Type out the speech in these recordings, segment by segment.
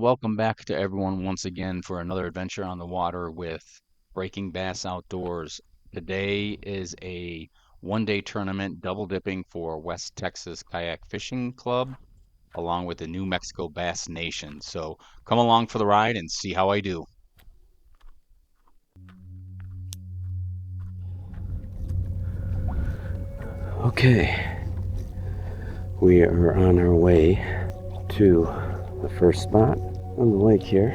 welcome back to everyone once again for another adventure on the water with Breaking Bass Outdoors. Today is a one-day tournament double dipping for West Texas Kayak Fishing Club along with the New Mexico Bass Nation. So come along for the ride and see how I do. Okay, we are on our way to the first spot on the lake here,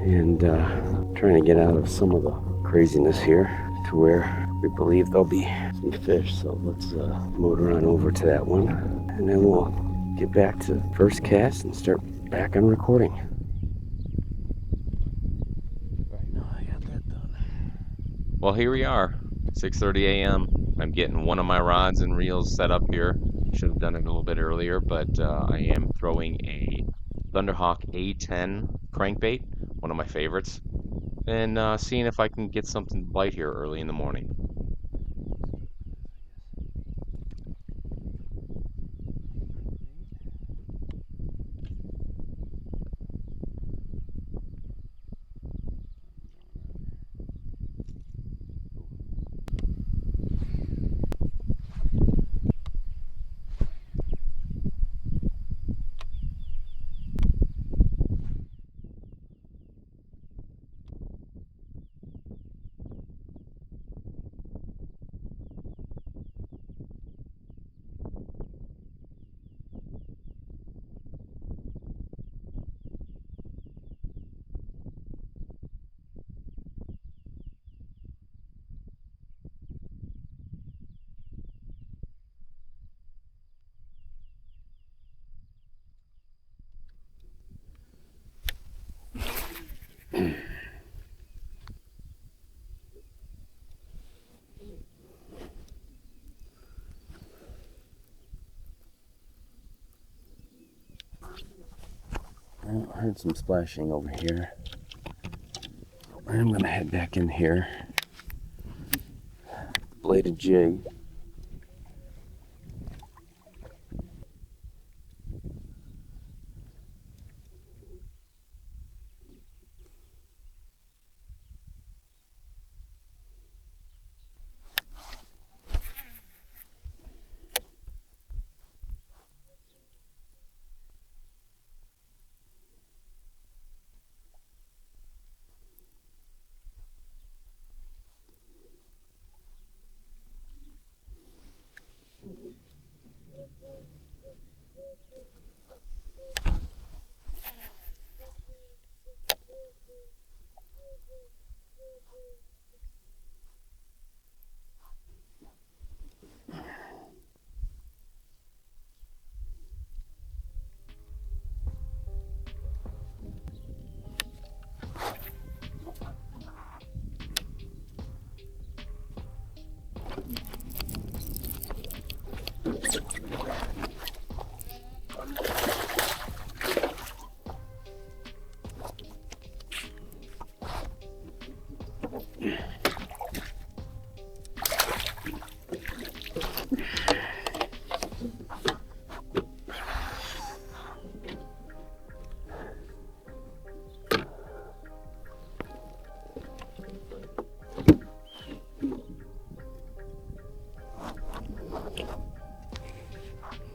and trying to get out of some of the craziness here to where we believe there'll be some fish. So let's motor on over to that one, and then we'll get back to first cast and start back on recording. Right now I got that done. Well, here we are, 6:30 a.m. I'm getting one of my rods and reels set up here. Should have done it a little bit earlier, but I am throwing a Thunderhawk A10 crankbait, one of my favorites, and seeing if I can get something to bite here early in the morning. I heard some splashing over here. I'm gonna head back in here. Bladed jig.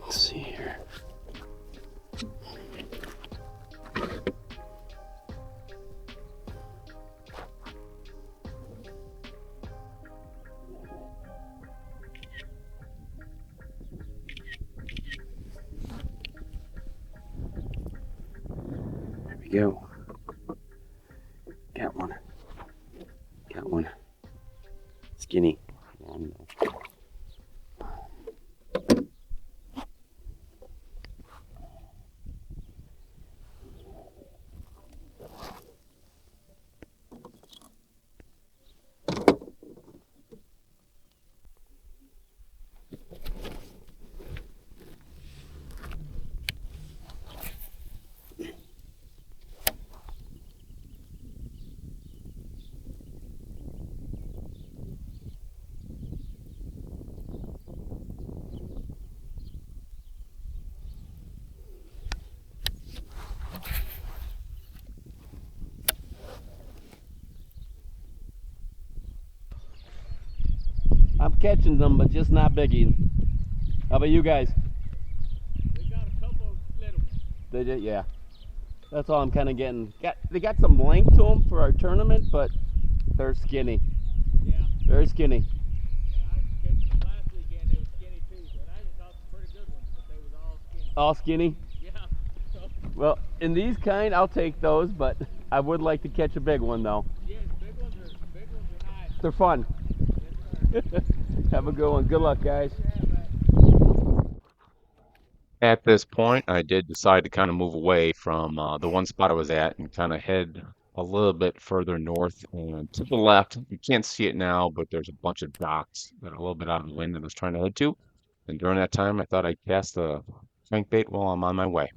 Let's see here. There we go. Got one. Got one. Skinny. catching them, but just not biggie. How about you guys? We got a couple of little ones. They did, yeah. That's all I'm kind of getting. They got some length to them for our tournament, but they're skinny. Yeah. Very skinny. And I was catching them last weekend. They were skinny too. And I even caught some pretty good ones, but they was all skinny. All skinny? Yeah. So, Well, in these kind, I'll take those, but I would like to catch a big one though. yes, big ones are nice. They're fun. Yes, sir. Have a good one. Good luck, guys. Yeah, but At this point, I did decide to kind of move away from the one spot I was at and kind of head a little bit further north and to the left. You can't see it now, but there's a bunch of docks that are a little bit out of the wind that I was trying to head to. And during that time, I thought I'd cast a crankbait while I'm on my way.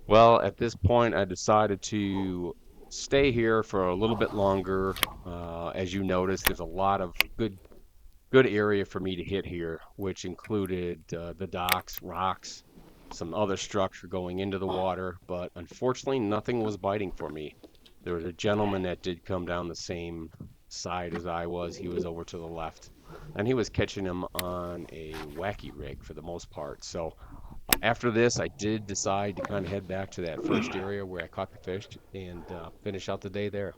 Well, at this point, I decided to stay here for a little bit longer. As you notice, there's a lot of good area for me to hit here, which included the docks, rocks, some other structure going into the water, but unfortunately, nothing was biting for me. There was a gentleman that did come down the same side as I was. He was over to the left, and he was catching them on a wacky rig for the most part. So after this, I did decide to kind of head back to that first area where I caught the fish and finish out the day there.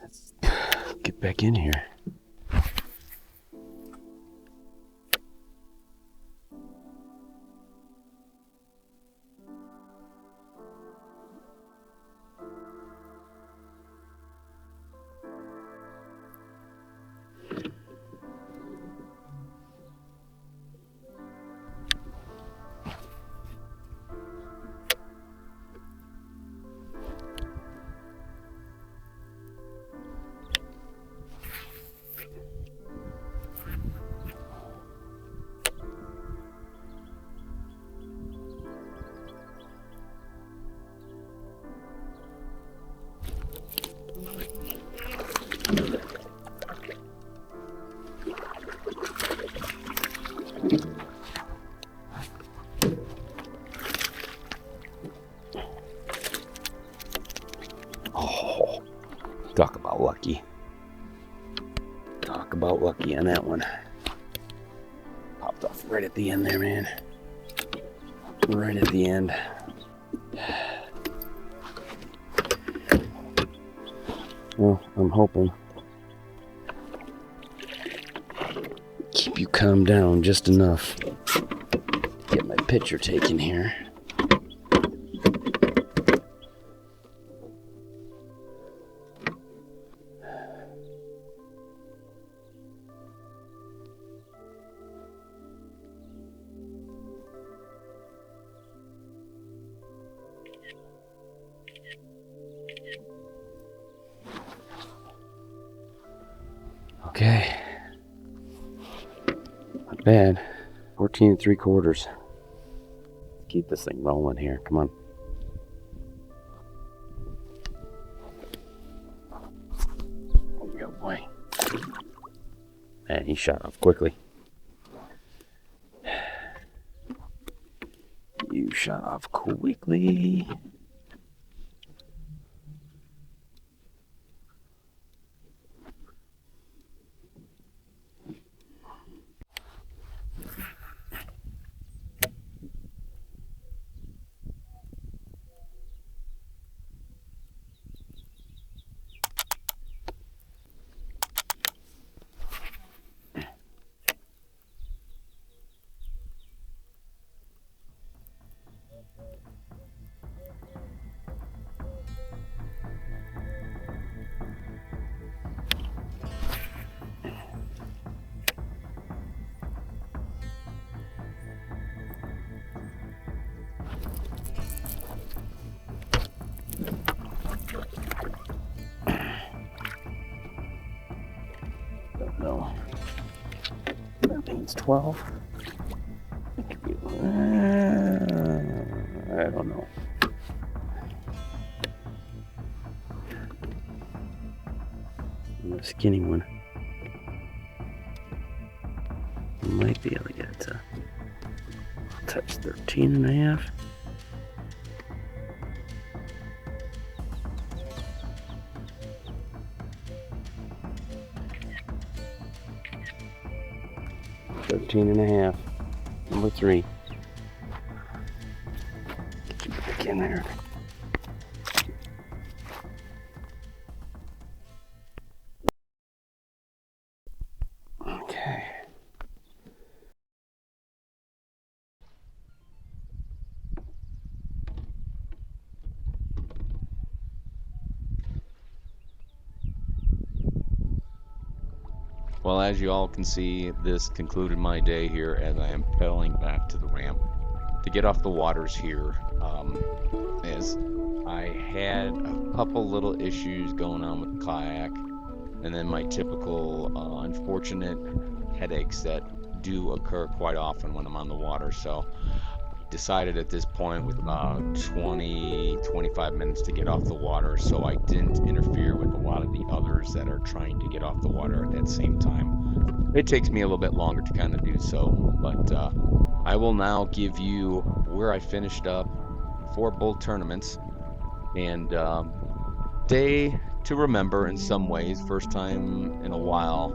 Let's get back in here. Oh, talk about lucky. Talk about lucky on that one. Popped off right at the end there, man. Right at the end. Well, I'm hoping keep you calmed down just enough. Get my picture taken here. Okay, not bad. 14 3/4. Keep this thing rolling here. Come on. There you go, boy. Man, he shot off quickly. You shot off quickly. Don't know. I think it's 12. It could be, I don't know. The skinny one. Might be able to get it to touch 13 and a half. Number 3. Get you back in there. Okay. Well, as you all can see, this concluded my day here as I am pedaling back to the ramp to get off the waters here. As I had a couple little issues going on with the kayak, and then my typical unfortunate headaches that do occur quite often when I'm on the water. So decided at this point with about 25 minutes to get off the water, so I didn't interfere with a lot of the others that are trying to get off the water at that same time. It takes me a little bit longer to kind of do so, but I will now give you where I finished up 4 bull tournaments, and day to remember in some ways. First time in a while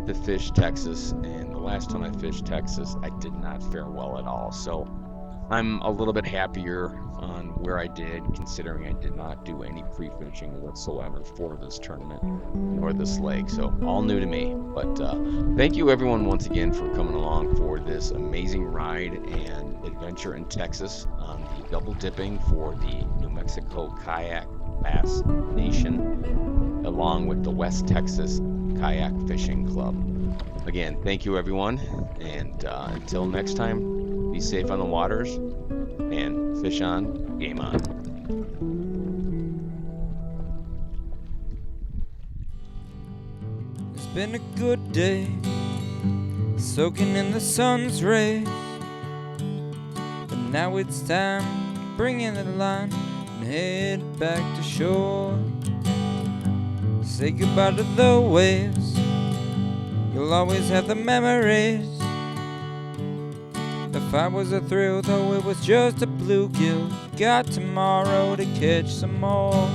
to fish Texas, and the last time I fished Texas I did not fare well at all, so I'm a little bit happier on where I did, considering I did not do any pre-fishing whatsoever for this tournament or this leg. So all new to me. But thank you everyone once again for coming along for this amazing ride and adventure in Texas on the double dipping for the New Mexico Kayak Bass Nation, along with the West Texas Kayak Fishing Club. Again, thank you everyone, and until next time, be safe on the waters, and fish on, game on. It's been a good day, soaking in the sun's rays, but now it's time to bring in the line and head back to shore. Say goodbye to the waves, you'll always have the memories. The fight was a thrill, though it was just a bluegill. Got tomorrow to catch some more.